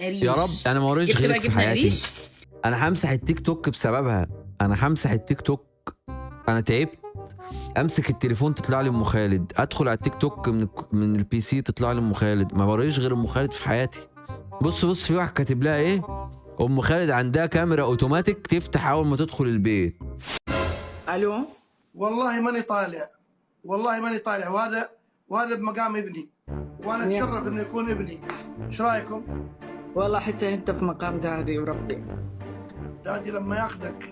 يا رب قريش. انا ما وريش جبت بقى غيرك في جبنه حياتي. قريش. انا همسح التيك توك بسببها. انا همسح التيك توك. انا تعبت. امسك التليفون تطلع لي ام خالد، ادخل على التيك توك من البي سي تطلع لي ام خالد. ما وريش غير ام خالد في حياتي. بص بص، في واحد كاتب لها ايه؟ ام خالد عندها كاميرا اوتوماتيك تفتح اول ما تدخل البيت. الو. والله ماني طالع، والله ماني طالع، وهذا بمقام ابني، وانا اتشرف انه يكون ابني. ايش رايكم؟ والله حتى انت في مقام دادي وربي. دادي لما ياخذك.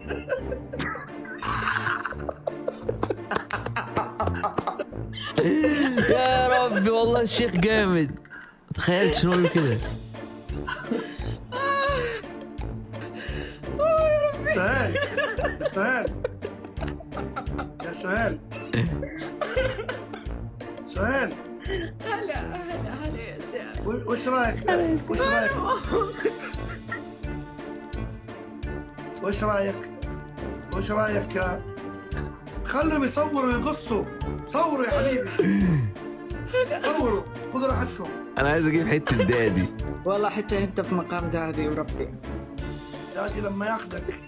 يا ربي والله الشيخ جامد. تخيلت شنو يقول كده. سهيل، سهيل، يا سهيل، سهيل، هلا يا شيخ. وش رايك؟ وش رايك؟ وش رايك؟ وش رايك؟ خلهم يصوروا ويقصوا. صوروا يا حبيبي، صوروا، خذوا راحتكم. انا عايز اجيب حته دادي. والله حتى انت في مقام دادي وربي. دادي لما ياخذك.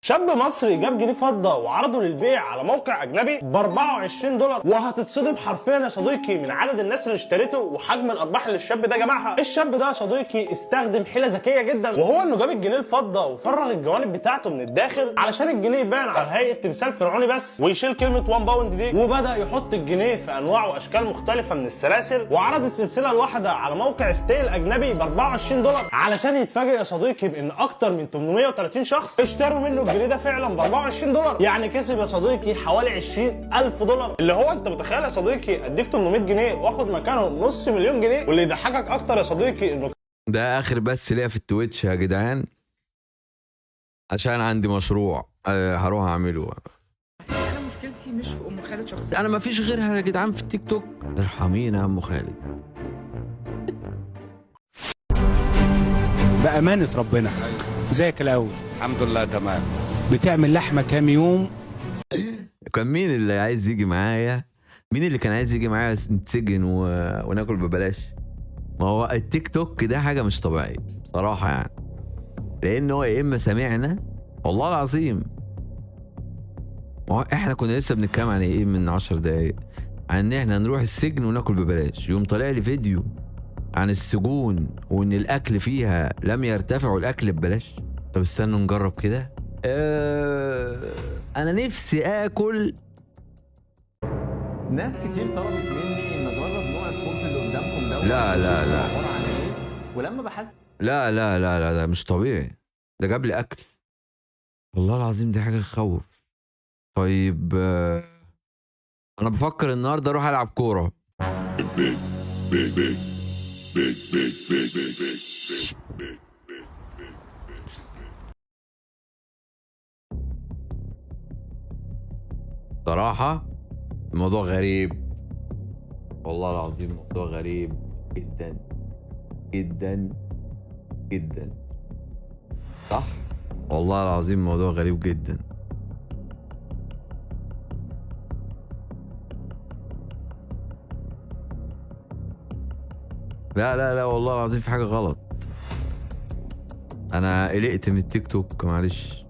شاب مصري جاب جنيه فضه وعرضه للبيع على موقع اجنبي ب 24 دولار، وهتتصدم حرفيا يا صديقي من عدد الناس اللي اشترته وحجم الارباح اللي الشاب ده جمعها. الشاب ده يا صديقي استخدم حيله ذكيه جدا، وهو انه جاب الجنيه الفضه وفرغ الجوانب بتاعته من الداخل علشان الجنيه يبان على هيئه تمثال فرعوني بس، ويشيل كلمه 1 باوند دي، وبدا يحط الجنيه في انواع واشكال مختلفه من السلاسل، وعرض السلسله الواحده على موقع ستيل اجنبي ب 24 دولار علشان يتفاجئ يا صديقي بان اكتر من 830 شخص اشتروا منه الجنيه ده فعلا ب 24 دولار. يعني كسب يا صديقي حوالي 20,000 دولار، اللي هو انت متخيل يا صديقي اديك 800 جنيه واخد مكانه نص مليون جنيه. واللي يضحكك اكتر يا صديقي انه ده اخر بس ليا في التويتش يا جدعان، عشان عندي مشروع هروح اعمله. انا مشكلتي مش في ام خالد شخصيا. انا ما فيش غيرها يا جدعان في التيك توك. ارحمينا يا ام خالد. بأمانة ربنا ازيك الأول؟ الحمد لله تمام. بتعمل لحمة كام يوم؟ كان مين اللي عايز يجي معايا؟ مين اللي كان عايز يجي معايا نتسجن وناكل ببلاش؟ ما هو التيك توك ده حاجة مش طبيعية بصراحة يعني. لأن هو يا إما سمعنا والله العظيم، ما هو إحنا كنا لسه بنتكلم عن إيه من 10 دقايق؟ عن إن إحنا نروح السجن وناكل ببلاش. يوم طالع لي فيديو عن السجون وإن الأكل فيها لم يرتفع والأكل ببلاش. طب استنوا نجرب كده. أنا نفسي آكل. ناس كتير طلبت مني ان اجرب نوع الخبز اللي قدامكم ده. لا لا لا. عباره عن ايه؟ ولما بحثت لا لا لا لا، ده مش طبيعي. ده جاب لي اكل والله العظيم، دي حاجه تخوف. طيب انا بفكر النهارده اروح العب كوره. صراحه الموضوع غريب والله العظيم، موضوع غريب جدا جدا جدا. صح والله العظيم موضوع غريب جدا. لا لا لا والله العظيم في حاجة غلط. انا قلقت من التيك توك معلش.